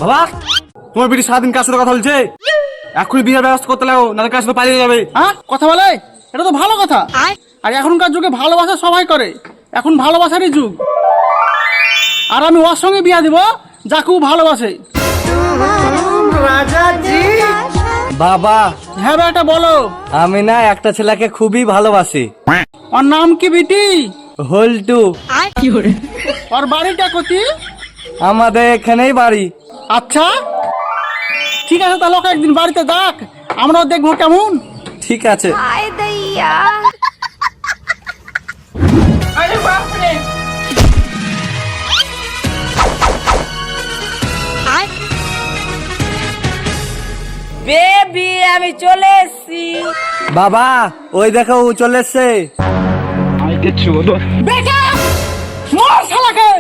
বাবা, তোমার বেটি সারাদিন কার সাথে কথা বলছে? এখনই বিয়ের ব্যবস্থা করতে লাগো, নাহলে কার সাথে পালিয়ে যাবে। হ্যাঁ, কথা বলে? এটা তো ভালো কথা। আর এখনকার যুগে ভালোবাসা সবাই করে, এখন ভালোবাসারই যুগ। আর আমি ওর সঙ্গে বিয়া দিব যাকে ও ভালোবাসে। বাবা, হ্যাঁ বেটা বলো। আমি না একটা ছেলেকে খুবই ভালোবাসি। ওর নাম কি বিটি? হল্টু। ওর বাড়িটা কোথায়? আমাদের এখানেই বাড়ি। আচ্ছা ঠিক আছে, তাহলে ওকে একদিন বাড়িতে ডাক, আমরাও দেখবো কেমন। ঠিক আছে। বেবি আমি চলে এসেছি। বাবা, ওই দেখো ও চলে এসছে। বেটা মার শালাকে।